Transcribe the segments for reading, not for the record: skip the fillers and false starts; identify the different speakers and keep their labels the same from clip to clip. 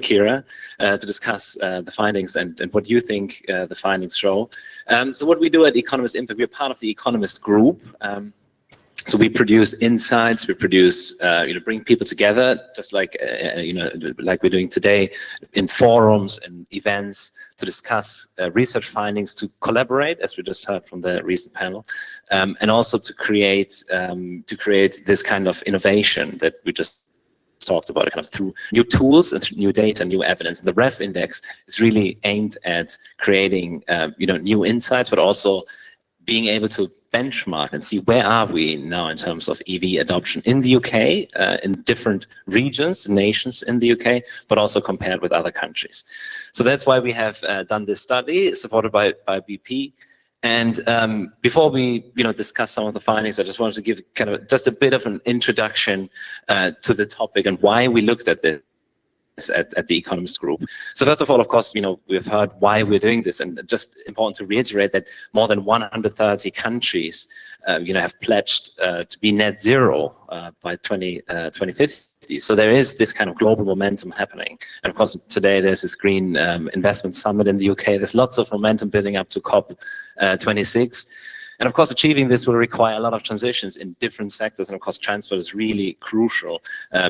Speaker 1: Akira, to discuss the findings and what you think the findings show. So what we do at Economist Impact, we're part of the Economist group. So we produce insights, we produce, bring people together, just like, like we're doing today in forums and events to discuss research findings, to collaborate, as we just heard from the recent panel, and also to create this kind of innovation that we just talked about, kind of through new tools and new data, new evidence. The rEV index is really aimed at creating, new insights, but also being able to benchmark and see where are we now in terms of EV adoption in the UK, in different regions, nations in the UK, but also compared with other countries. So that's why we have done this study supported by BP. And before we discuss some of the findings, I just wanted to give kind of just a bit of an introduction to the topic and why we looked at this at the Economist group. So first of all, of course, we've heard why we're doing this, and just important to reiterate that more than 130 countries, have pledged to be net zero by 2050. So there is this kind of global momentum happening. And of course, today there's this Green Investment Summit in the UK. There's lots of momentum building up to COP26. And of course, achieving this will require a lot of transitions in different sectors. And of course, transport is really crucial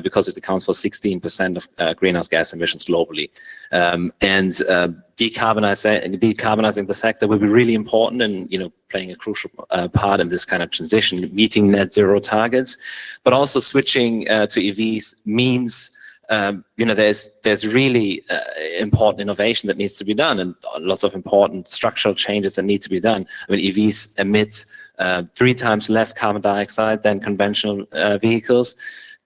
Speaker 1: because it accounts for 16% of greenhouse gas emissions globally. Decarbonizing the sector will be really important and playing a crucial part in this kind of transition, meeting net zero targets, but also switching to EVs means there's really important innovation that needs to be done, and lots of important structural changes that need to be done. I mean, EVs emit 3 times less carbon dioxide than conventional vehicles.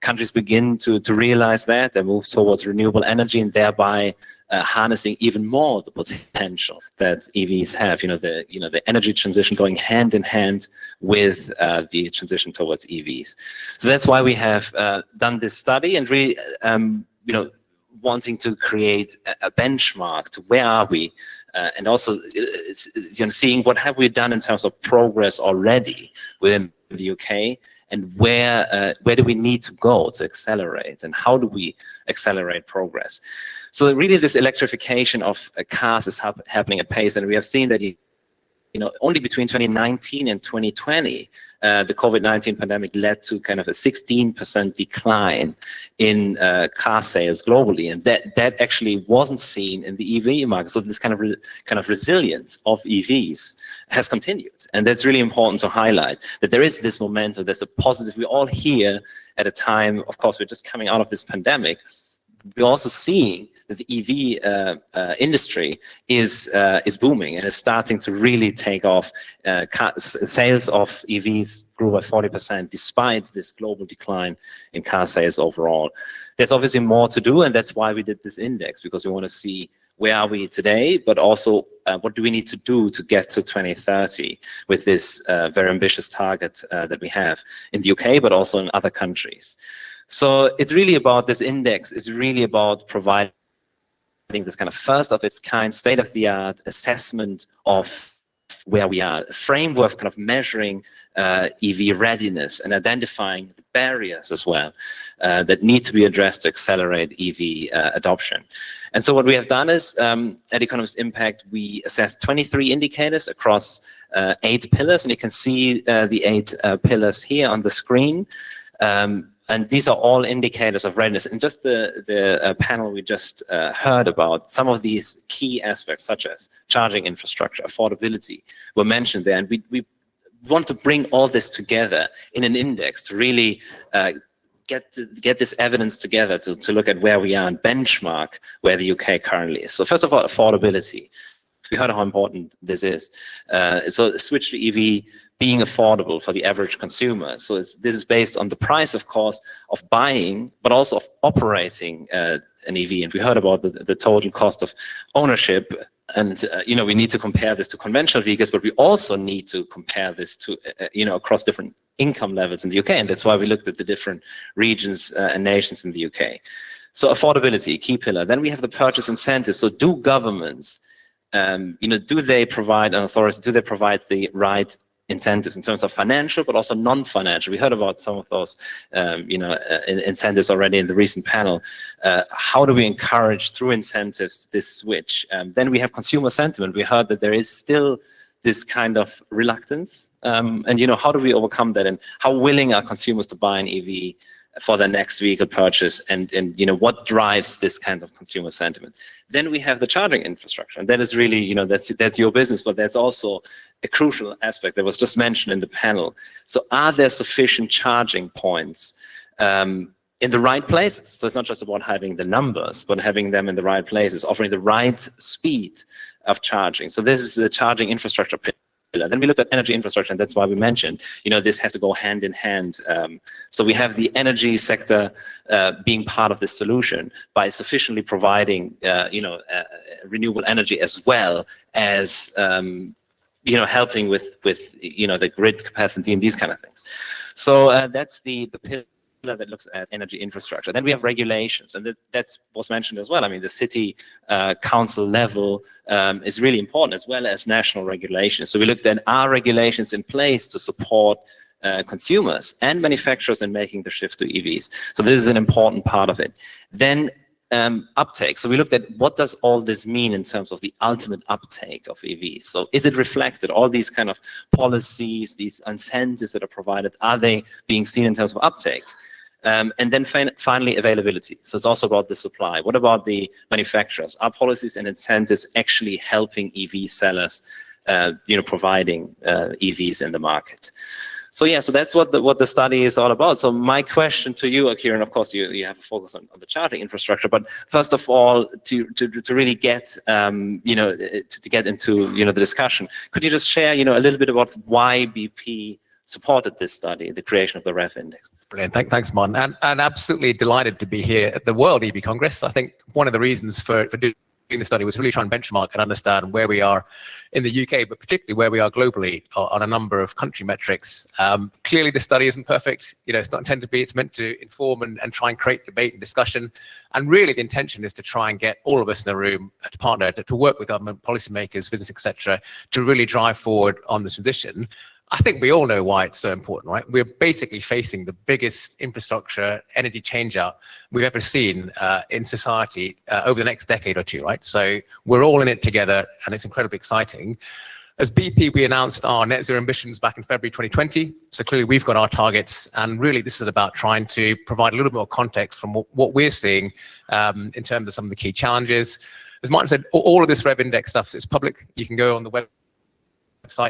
Speaker 1: Countries begin to realize that. They move towards renewable energy and thereby harnessing even more the potential that EVs have. The energy transition going hand in hand with the transition towards EVs. So that's why we have done this study and really, wanting to create a benchmark to where are we, and also seeing what have we done in terms of progress already within the UK. And where do we need to go to accelerate, and how do we accelerate progress? So really, this electrification of cars is happening at pace, and we have seen that only between 2019 and 2020, the COVID-19 pandemic led to kind of a 16% decline in car sales globally, and that actually wasn't seen in the EV market. So this kind of resilience of EVs has continued, and that's really important to highlight that there is this momentum. There's a positive. We're all here at a time. Of course, we're just coming out of this pandemic. We're also seeing that the EV industry is booming and is starting to really take off. Sales of EVs grew by 40% despite this global decline in car sales overall. There's obviously more to do, and that's why we did this index, because we want to see where are we today, but also what do we need to do to get to 2030 with this very ambitious target that we have in the UK, but also in other countries. So it's really about this index. It's really about providing this kind of first of its kind, state-of-the-art assessment of where we are, a framework kind of measuring EV readiness and identifying the barriers as well that need to be addressed to accelerate EV adoption. And so what we have done is, at Economist Impact, we assessed 23 indicators across 8 pillars, and you can see the 8 pillars here on the screen. And these are all indicators of readiness. And just the panel we just heard about, some of these key aspects, such as charging infrastructure, affordability, were mentioned there. And we want to bring all this together in an index to really get this evidence together to look at where we are and benchmark where the UK currently is. So first of all, affordability. We heard how important this is. So switch to EV being affordable for the average consumer. So this is based on the price, of course, of buying, but also of operating an EV. And we heard about the total cost of ownership. And we need to compare this to conventional vehicles, but we also need to compare this to across different income levels in the UK. And that's why we looked at the different regions and nations in the UK. So affordability, key pillar. Then we have the purchase incentives. So do governments, do they provide an authority? Do they provide the right incentives in terms of financial, but also non-financial. We heard about some of those, incentives already in the recent panel. How do we encourage through incentives this switch? Then we have consumer sentiment. We heard that there is still this kind of reluctance, and how do we overcome that? And how willing are consumers to buy an EV for their next vehicle purchase, and what drives this kind of consumer sentiment? Then we have the charging infrastructure, and that is really, that's your business, but that's also a crucial aspect that was just mentioned in the panel. So are there sufficient charging points in the right places? So it's not just about having the numbers, but having them in the right places, offering the right speed of charging. So this is the charging infrastructure pillar. Then we looked at energy infrastructure, and that's why we mentioned, this has to go hand in hand. So we have the energy sector being part of this solution by sufficiently providing, renewable energy, as well as, helping with the grid capacity and these kind of things. So that's the pillar that looks at energy infrastructure. Then we have regulations, and that was mentioned as well. I mean, the city council level is really important, as well as national regulations. So we looked at, are regulations in place to support consumers and manufacturers in making the shift to EVs? So this is an important part of it. Then uptake. So we looked at, what does all this mean in terms of the ultimate uptake of EVs? So is it reflected, all these kind of policies, these incentives that are provided, are they being seen in terms of uptake? And then finally, availability. So it's also about the supply. What about the manufacturers? Are policies and incentives actually helping EV sellers, providing EVs in the market? So yeah, so that's what the study is all about. So my question to you, Akira, and of course you have a focus on the charging infrastructure, but first of all, to really get to get into the discussion, could you just share a little bit about why BP supported this study, the creation of the REV index?
Speaker 2: Brilliant. Thanks, Mon. And absolutely delighted to be here at the World EV Congress. I think one of the reasons for doing the study was really try and benchmark and understand where we are in the UK, but particularly where we are globally on a number of country metrics. Clearly, the study isn't perfect. It's not intended to be. It's meant to inform and try and create debate and discussion. And really, the intention is to try and get all of us in the room to partner, to work with government, policymakers, business, etc., to really drive forward on the transition. I think we all know why it's so important, right? We're basically facing the biggest infrastructure energy change out we've ever seen in society over the next decade or two, right? So we're all in it together, and it's incredibly exciting. As BP, we announced our net zero ambitions back in February 2020. So clearly we've got our targets, and really this is about trying to provide a little bit more context from what we're seeing in terms of some of the key challenges. As Martin said, all of this REV index stuff is public. You can go on the website,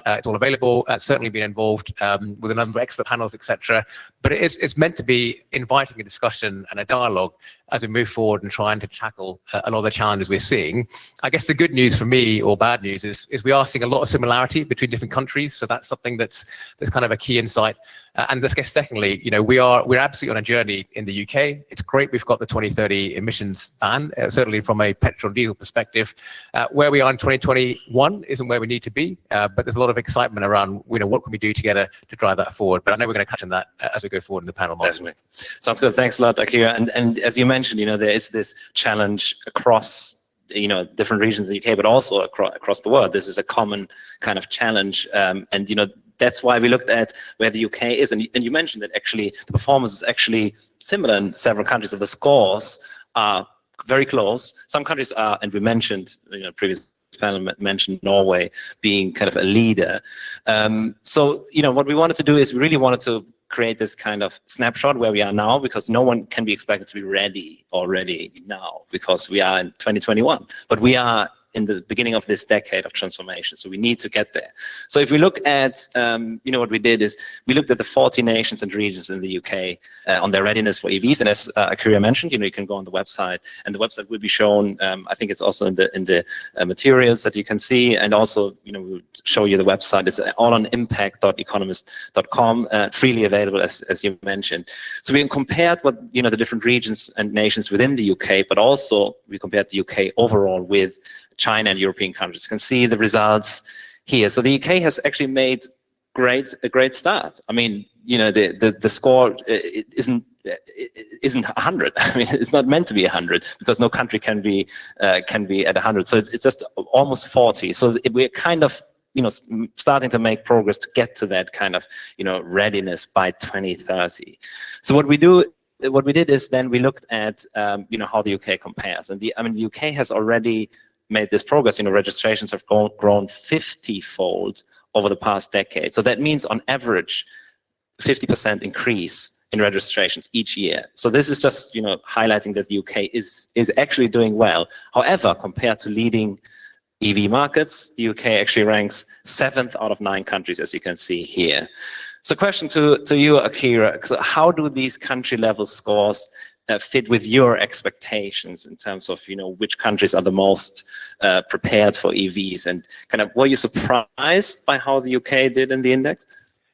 Speaker 2: it's all available. Certainly been involved with a number of expert panels, etc. But it's meant to be inviting a discussion and a dialogue as we move forward and trying to tackle a lot of the challenges we're seeing. I guess the good news for me, or bad news, is we are seeing a lot of similarity between different countries. So that's something that's kind of a key insight. And I guess secondly, we're absolutely on a journey in the UK. It's great we've got the 2030 emissions ban, certainly from a petrol and diesel perspective. Where we are in 2021 isn't where we need to be, but there's a lot of excitement around, what can we do together to drive that forward. But I know we're going to touch on that as we go forward in the panel.
Speaker 1: Definitely. Sounds good. Thanks a lot, Akira. And as you mentioned, there is this challenge across different regions of the UK, but also across the world. This is a common kind of challenge, and that's why we looked at where the UK is. And you mentioned that actually the performance is actually similar in several countries. So the scores are very close. Some countries are, and we mentioned, previous panel mentioned Norway being kind of a leader. So what we wanted to do is we really wanted to create this kind of snapshot where we are now, because no one can be expected to be ready already now, because we are in 2021, but we are in the beginning of this decade of transformation. So we need to get there. So if we look at, what we did is we looked at the 40 nations and regions in the UK on their readiness for EVs. And as Akira mentioned, you can go on the website, and the website will be shown. I think it's also in the materials that you can see, and also, we'll show you the website. It's all on impact.economist.com, freely available, as you mentioned. So we compared what, the different regions and nations within the UK, but also we compared the UK overall with China and European countries. You can see the results here. So the UK has actually made a great start. I mean, the score isn't 100. I mean, it's not meant to be 100, because no country can be at 100. So it's just almost 40. So we're kind of starting to make progress to get to that kind of, readiness by 2030. So what we did is then we looked at, how the UK compares. And the UK has already made this progress. Registrations have grown 50-fold over the past decade. So that means on average, 50% increase in registrations each year. So this is just, highlighting that the UK is actually doing well. However, compared to leading EV markets, the UK actually ranks 7th out of 9 countries, as you can see here. So question to you, Akira, so how do these country level scores fit with your expectations in terms of, which countries are the most prepared for EVs, and kind of were you surprised by how the UK did in the index?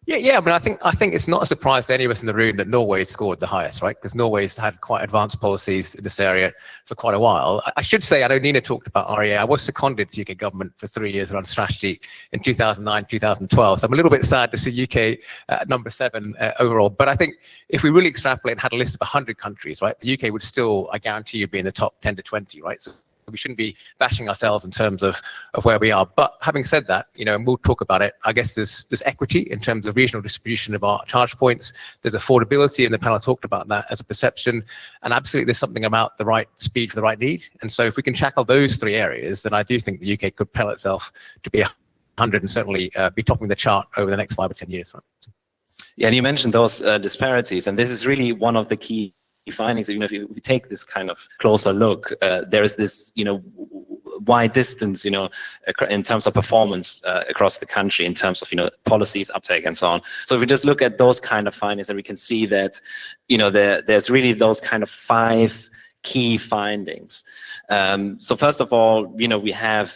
Speaker 2: Yeah. I think it's not a surprise to any of us in the room that Norway scored the highest, right? Because Norway's had quite advanced policies in this area for quite a while. I should say, I know Nina talked about REA. I was seconded to UK government for 3 years around strategy in 2009, 2012. So I'm a little bit sad to see UK at number 7 overall. But I think if we really extrapolate and had a list of 100 countries, right, the UK would still, I guarantee you, be in the top 10 to 20, right? So we shouldn't be bashing ourselves in terms of where we are. But having said that, and we'll talk about it, I guess there's equity in terms of regional distribution of our charge points. There's affordability, and the panel talked about that as a perception. And absolutely, there's something about the right speed for the right need. And so if we can tackle those 3 areas, then I do think the UK could propel itself to be 100 and certainly be topping the chart over the next 5 or 10 years. Right?
Speaker 1: Yeah, and you mentioned those disparities, and this is really one of the key findings. If we take this kind of closer look, there is this, wide distance, in terms of performance across the country, in terms of, policies, uptake, and so on. So if we just look at those kind of findings, and we can see that, there's really those kind of 5 key findings. So first of all, we have,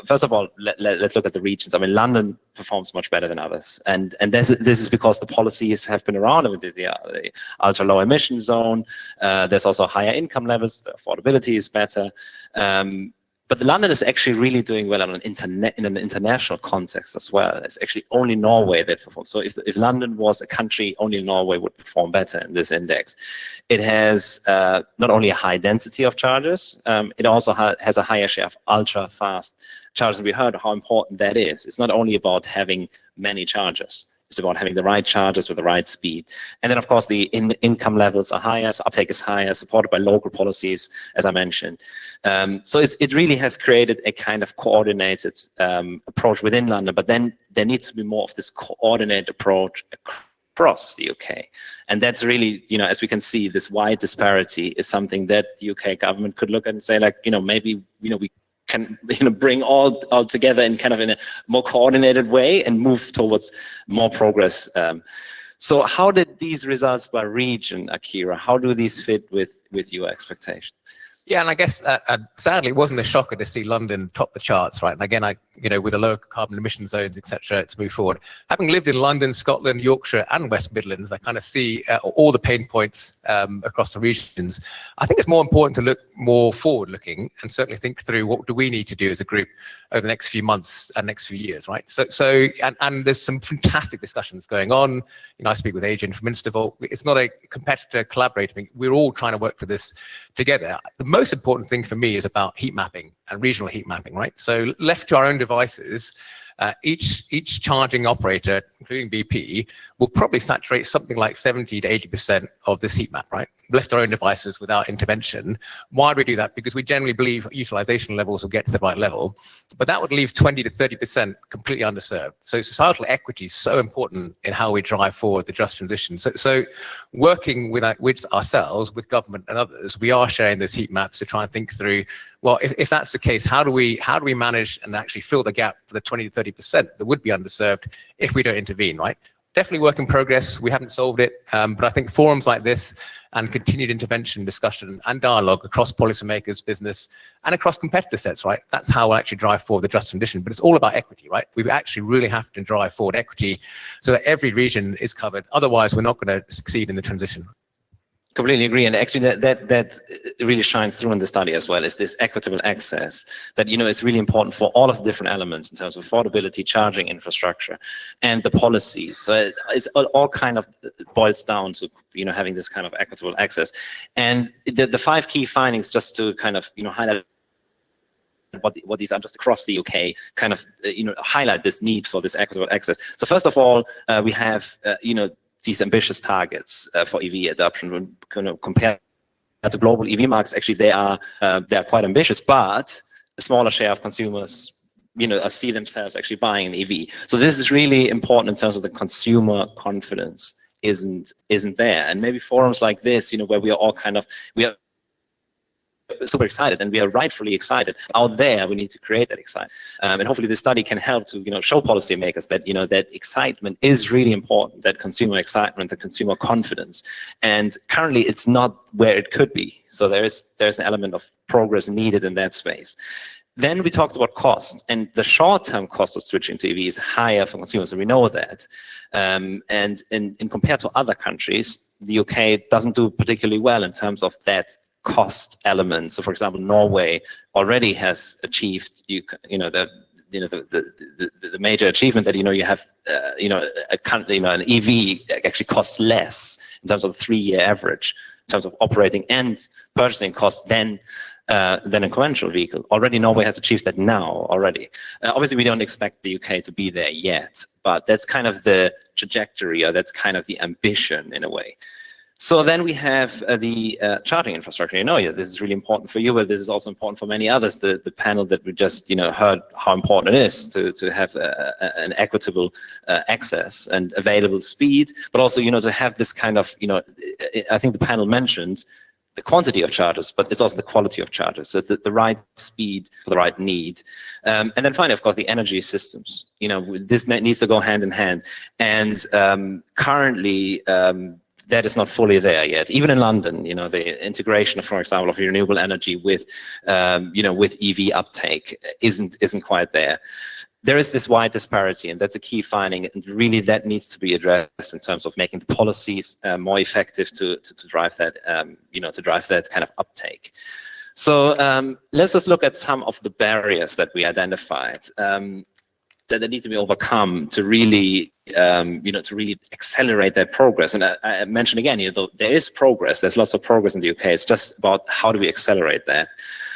Speaker 1: first of all, let's look at the regions. London performs much better than others, and this is because the policies have been around. The ultra low emission zone. There's also higher income levels. The affordability is better. But London is actually really doing well in an international context as well. It's actually only Norway that performs. So if London was a country, only Norway would perform better in this index. It has not only a high density of chargers, it also has a higher share of ultra fast chargers. We heard how important that is. It's not only about having many chargers. It's about having the right chargers with the right speed. And then, of course, the income levels are higher, so uptake is higher, supported by local policies, as I mentioned. So it really has created a kind of coordinated approach within London, but then there needs to be more of this coordinated approach across the UK. And that's really, as we can see, this wide disparity is something that the UK government could look at and say, maybe, we can bring all together in a more coordinated way and move towards more progress. So how did these results by region, Akira, how do these fit with your expectations?
Speaker 2: Yeah, and I guess sadly it wasn't a shocker to see London top the charts, right? And again, with the lower carbon emission zones, etc., to move forward. Having lived in London, Scotland, Yorkshire, and West Midlands, I kind of see all the pain points across the regions. I think it's more important to look more forward-looking and certainly think through what do we need to do as a group over the next few months and next few years, right? So there's some fantastic discussions going on. I speak with Adrian from Instavolt. It's not a competitor collaborator. We're all trying to work for this together. The most important thing for me is about heat mapping and regional heat mapping, right? So left to our own devices, each charging operator, including BP, will probably saturate something like 70 to 80% of this heat map, right? Left to our own devices without intervention. Why do we do that? Because we generally believe utilization levels will get to the right level, but that would leave 20 to 30% completely underserved. So societal equity is so important in how we drive forward the just transition. So working with ourselves, with government and others, we are sharing those heat maps to try and think through, well, if that's the case, how do we manage and actually fill the gap for the 20 to 30% that would be underserved if we don't intervene, right? Definitely work in progress. We haven't solved it, but I think forums like this and continued intervention, discussion, and dialogue across policymakers, business, and across competitor sets, right? That's how we'll actually drive forward the just transition. But it's all about equity, right? We actually really have to drive forward equity so that every region is covered. Otherwise, we're not going to succeed in the transition.
Speaker 1: Completely agree, and actually that really shines through in the study as well, is this equitable access that is really important for all of the different elements in terms of affordability, charging infrastructure, and the policies. So it's all kind of boils down to having this kind of equitable access. And the 5 key findings, just to kind of highlight what these are just across the UK, kind of highlight this need for this equitable access. So first of all, we have these ambitious targets for EV adoption. When compared to global EV markets, actually they are quite ambitious, but a smaller share of consumers see themselves actually buying an EV. So this is really important in terms of the consumer confidence isn't there. And maybe forums like this, where we are all we are super excited, and we are rightfully excited. Out there, we need to create that excitement, and hopefully this study can help to show policymakers that that excitement is really important, that consumer excitement, the consumer confidence. And currently, it's not where it could be. So there's an element of progress needed in that space. Then we talked about cost, and the short-term cost of switching to EV is higher for consumers, and we know that. And in compared to other countries, the UK doesn't do particularly well in terms of that cost element. So, for example, Norway already has achieved the major achievement that you have a country, an EV actually costs less in terms of the 3-year average in terms of operating and purchasing costs than a conventional vehicle. Already Norway has achieved that now already. Obviously, we don't expect the UK to be there yet, but that's kind of the trajectory, or that's kind of the ambition in a way. So then we have the charging infrastructure. This is really important for you, but this is also important for many others. The panel that we just heard how important it is to have an equitable access and available speed, but also to have this kind of I think the panel mentioned the quantity of chargers, but it's also the quality of chargers. So the right speed for the right need. And then finally, of course, the energy systems. This needs to go hand in hand. And currently, that is not fully there yet. Even in London, the integration, for example, of renewable energy with, with EV uptake isn't quite there. There is this wide disparity, and that's a key finding, and really that needs to be addressed in terms of making the policies more effective to drive that, to drive that kind of uptake. So let's just look at some of the barriers that we identified that need to be overcome to really, to really accelerate that progress. And I mentioned again, there is progress. There's lots of progress in the UK. It's just about how do we accelerate that.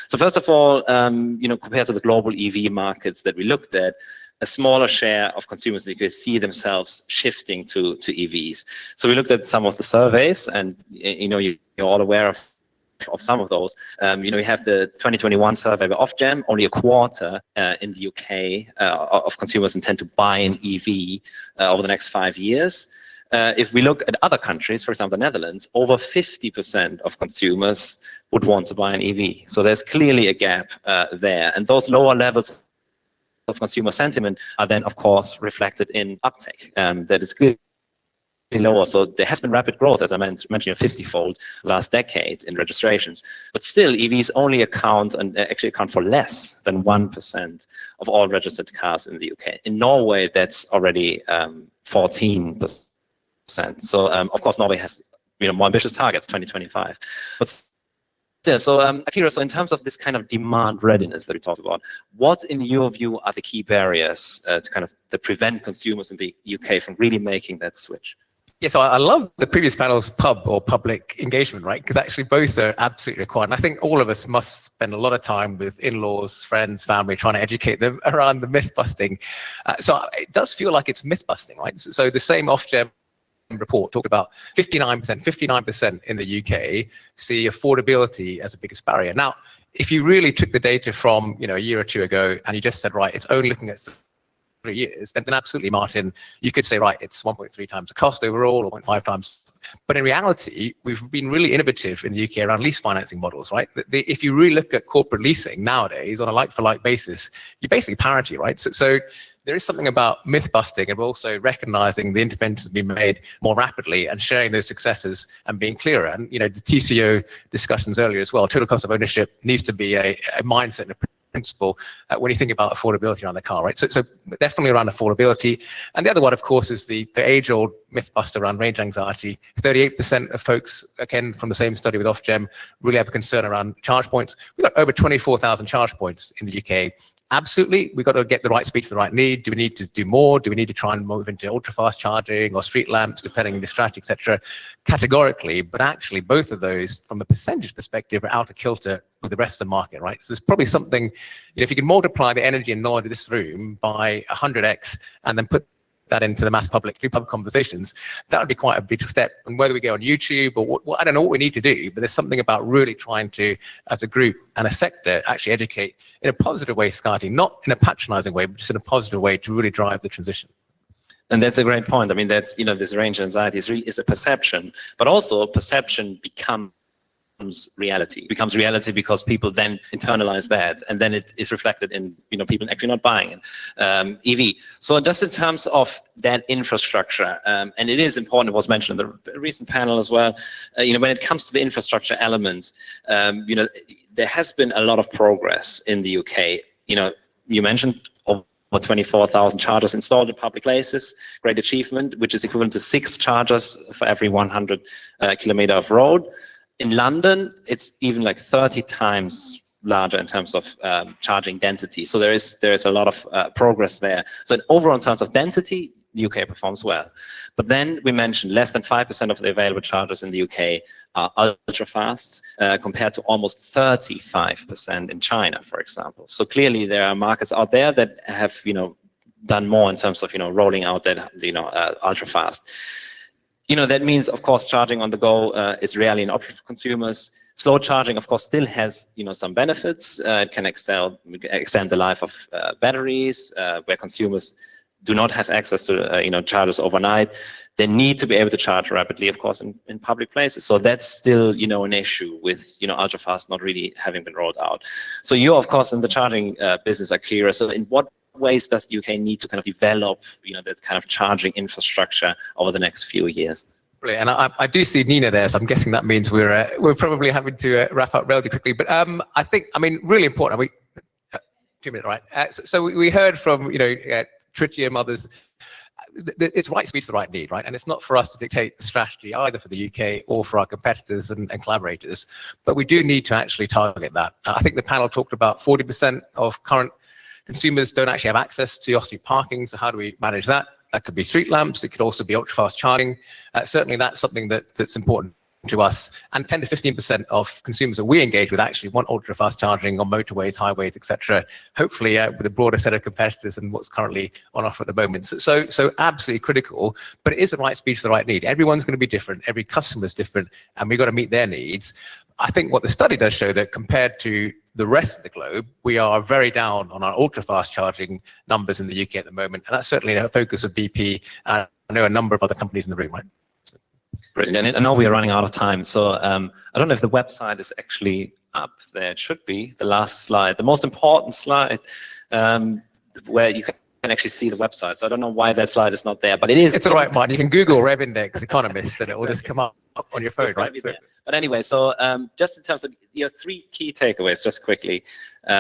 Speaker 1: So first of all, compared to the global EV markets that we looked at, a smaller share of consumers in the UK see themselves shifting to EVs. So we looked at some of the surveys, and you're all aware of some of those. We have the 2021 survey by Ofgem. Only a quarter in the UK of consumers intend to buy an EV over the next 5 years. If we look at other countries, for example, the Netherlands, over 50% of consumers would want to buy an EV. So there's clearly a gap there. And those lower levels of consumer sentiment are then, of course, reflected in uptake. That is clearly lower. So there has been rapid growth, as I mentioned, 50-fold last decade in registrations. But still, EVs only account for less than 1% of all registered cars in the UK. In Norway, that's already 14%. So, of course, Norway has more ambitious targets, 2025. But still, so Akira, so in terms of this kind of demand readiness that we talked about, what, in your view, are the key barriers to prevent consumers in the UK from really making that switch?
Speaker 2: Yeah, so I love the previous panel's pub or public engagement, right? Because actually both are absolutely required. And I think all of us must spend a lot of time with in-laws, friends, family, trying to educate them around the myth busting. So it does feel like it's myth busting, right? So the same Ofgem report talked about 59% in the UK see affordability as the biggest barrier. Now, if you really took the data from a year or two ago and you just said, right, it's only looking at 3 years, then absolutely, Martin, you could say, right, it's 1.3 times the cost overall, or 0.5 times. But in reality, we've been really innovative in the UK around lease financing models, right? If you really look at corporate leasing nowadays on a like-for-like basis, you're basically parity, right? So there is something about myth busting, and we're also recognizing the interventions being made more rapidly and sharing those successes and being clearer. And the TCO discussions earlier as well, total cost of ownership needs to be a mindset and a principle when you think about affordability around the car, right? So definitely around affordability. And the other one, of course, is the age-old myth buster around range anxiety. 38% of folks, again, from the same study with Ofgem, really have a concern around charge points. We've got over 24,000 charge points in the UK. Absolutely, we've got to get the right speed to the right need. Do we need to do more? Do we need to try and move into ultra-fast charging or street lamps, depending on the strategy, etc.? Categorically, but actually both of those, from a percentage perspective, are out of kilter with the rest of the market, right? So there's probably something, if you can multiply the energy and knowledge of this room by 100x and then put that into the mass public through public conversations, that would be quite a big step. And whether we go on YouTube or what, I don't know what we need to do, but there's something about really trying to, as a group and a sector, actually educate in a positive way society, not in a patronizing way, but just in a positive way to really drive the transition.
Speaker 1: And that's a great point. I mean, that's, this range anxiety is a perception, but also perception becomes reality. It becomes reality because people then internalize that, and then it is reflected in people actually not buying it. EV. So just in terms of that infrastructure, and it is important. It was mentioned in the recent panel as well. When it comes to the infrastructure element, there has been a lot of progress in the UK. You mentioned over 24,000 chargers installed in public places. Great achievement, which is equivalent to 6 chargers for every 100 kilometer of road. In London, it's even like 30 times larger in terms of charging density. So there is a lot of progress there. So overall, in terms of density, the UK performs well. But then we mentioned less than 5% of the available chargers in the UK are ultra fast, compared to almost 35% in China, for example. So clearly, there are markets out there that have done more in terms of rolling out that ultra fast. That means, of course, charging on the go is rarely an option for consumers. Slow charging, of course, still has some benefits. It can extend the life of batteries, where consumers do not have access to chargers overnight. They need to be able to charge rapidly, of course, in public places. So that's still an issue with ultra fast not really having been rolled out. So you're, of course, in the charging business, Akira. So in what ways does the UK need to kind of develop that kind of charging infrastructure over the next few years?
Speaker 2: Brilliant. And I do see Nina there, so I'm guessing that means we're probably having to wrap up relatively quickly. But I think, really important. 2 minutes, right? So we heard from Trichy and others. It's right speed for the right need, right? And it's not for us to dictate the strategy either for the UK or for our competitors and collaborators. But we do need to actually target that. I think the panel talked about 40% of current consumers don't actually have access to off-street parking. So how do we manage that? That could be street lamps. It could also be ultra-fast charging. Certainly, that's something that's important to us. And 10 to 15% of consumers that we engage with actually want ultra-fast charging on motorways, highways, etc. Hopefully, with a broader set of competitors than what's currently on offer at the moment. So absolutely critical. But it is the right speed for the right need. Everyone's going to be different. Every customer is different, and we've got to meet their needs. I think what the study does show that compared to the rest of the globe, we are very down on our ultra-fast charging numbers in the UK at the moment. And that's certainly a focus of BP. And I know a number of other companies in the room, right?
Speaker 1: Brilliant. And I know we are running out of time. So I don't know if the website is actually up there. It should be the last slide, the most important slide, where you can actually see the website. So I don't know why that slide is not there, but it is.
Speaker 2: It's all right, Martin. You can Google Rev Index Economist and it will just come up on your phone, right?
Speaker 1: But anyway, so just in terms of your 3 key takeaways, just quickly,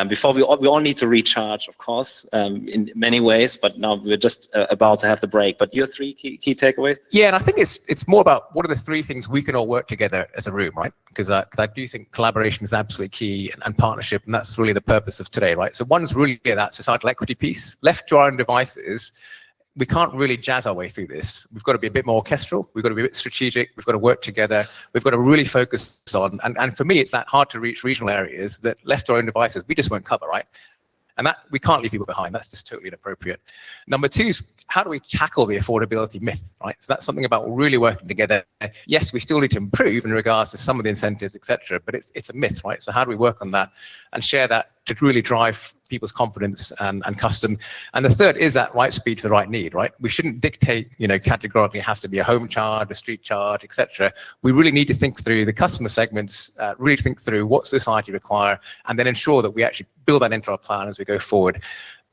Speaker 1: before we all need to recharge, of course, in many ways, but now we're just about to have the break. But your 3 key takeaways?
Speaker 2: Yeah, and I think it's more about what are the 3 things we can all work together as a room, right? Because I do think collaboration is absolutely key and partnership, and that's really the purpose of today, right? So one's really that societal equity piece. Left to our own devices, we can't really jazz our way through this. We've got to be a bit more orchestral. We've got to be a bit strategic. We've got to work together. We've got to really focus on, and for me, it's that hard to reach regional areas that left to our own devices, we just won't cover, right? And that we can't leave people behind. That's just totally inappropriate. Number 2 is how do we tackle the affordability myth, right? So that's something about really working together. Yes, we still need to improve in regards to some of the incentives, etc. But it's a myth, right? So how do we work on that and share that to really drive people's confidence and custom? And the 3rd is that right speed to the right need, right? We shouldn't dictate, categorically it has to be a home charge, a street charge, etc. We really need to think through the customer segments, really think through what society require, and then ensure that we actually build that into our plan as we go forward.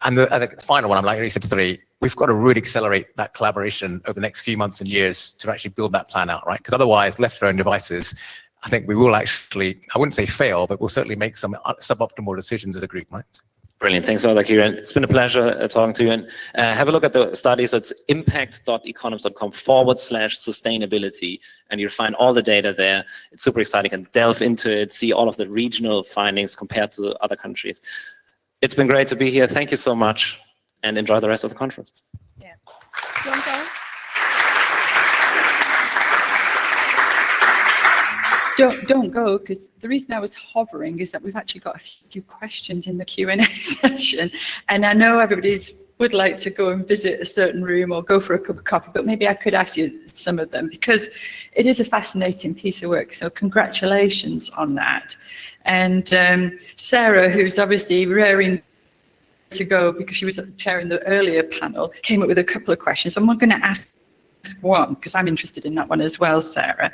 Speaker 2: And the final one, I'm like you said, 3, we've got to really accelerate that collaboration over the next few months and years to actually build that plan out, right? Because otherwise, left to our own devices, I think we will actually, I wouldn't say fail, but we'll certainly make some suboptimal decisions as a group, right?
Speaker 1: Brilliant. Thanks a lot, Akira. It's been a pleasure talking to you. And have a look at the study. So it's impact.economist.com/sustainability. And you'll find all the data there. It's super exciting. You can delve into it, see all of the regional findings compared to other countries. It's been great to be here. Thank you so much. And enjoy the rest of the conference.
Speaker 3: Yeah. You want to go? don't go, because the reason I was hovering is that we've actually got a few questions in the Q&A session, and I know everybody's would like to go and visit a certain room or go for a cup of coffee, but maybe I could ask you some of them, because it is a fascinating piece of work. So congratulations on that. And Sarah, who's obviously raring to go because she was chairing the earlier panel, came up with a couple of questions. So I'm not going to ask one because I'm interested in that one as well, Sarah.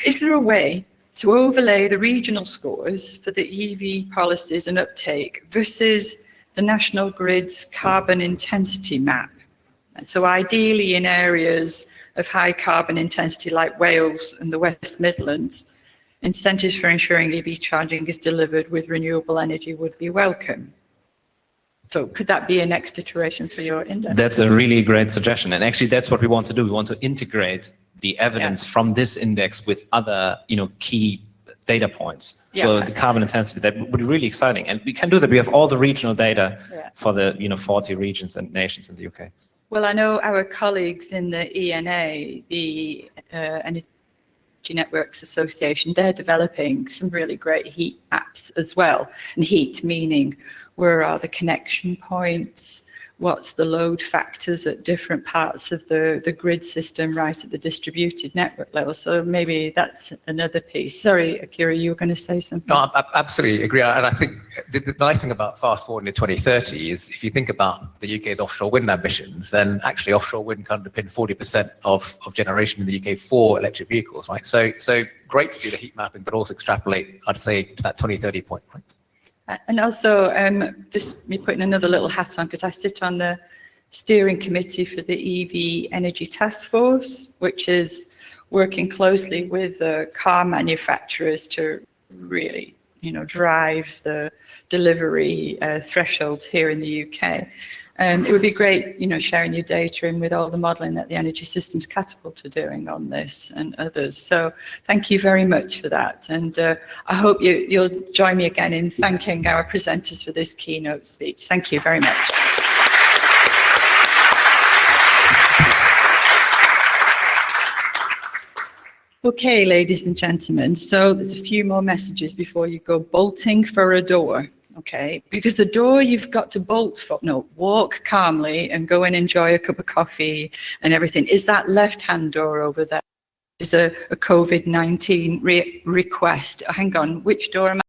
Speaker 3: Is there a way to overlay the regional scores for the EV policies and uptake versus the national grid's carbon intensity map? And so ideally in areas of high carbon intensity like Wales and the West Midlands, incentives for ensuring EV charging is delivered with renewable energy would be welcome. So could that be a next iteration for your index?
Speaker 1: That's a really great suggestion. And actually that's what we want to do. We want to integrate the evidence from this index with other, key data points. So the carbon intensity, that would be really exciting. And we can do that. We have all the regional data for the 40 regions and nations in the UK.
Speaker 3: Well, I know our colleagues in the ENA, the Energy Networks Association, they're developing some really great heat maps as well. And heat meaning where are the connection points, what's the load factors at different parts of the grid system right at the distributed network level. So maybe that's another piece. Sorry, Akira, you were going to say something?
Speaker 2: No, I absolutely agree. And I think the nice thing about fast forwarding to 2030 is if you think about the UK's offshore wind ambitions, then actually offshore wind can underpin 40% of generation in the UK for electric vehicles, right? So great to do the heat mapping, but also extrapolate, I'd say, to that 2030 point, right?
Speaker 3: And also, just me putting another little hat on, because I sit on the steering committee for the EV Energy Task Force, which is working closely with the car manufacturers to really, drive the delivery thresholds here in the UK. It would be great, sharing your data in with all the modelling that the Energy Systems Catapult are doing on this and others. So thank you very much for that. And I hope you'll join me again in thanking our presenters for this keynote speech. Thank you very much. Okay, ladies and gentlemen, so there's a few more messages before you go bolting for a door. Okay, because the door you've got to bolt for, no, walk calmly and go and enjoy a cup of coffee and everything, is that left-hand door over there. Is a COVID-19 request. Hang on, which door am I?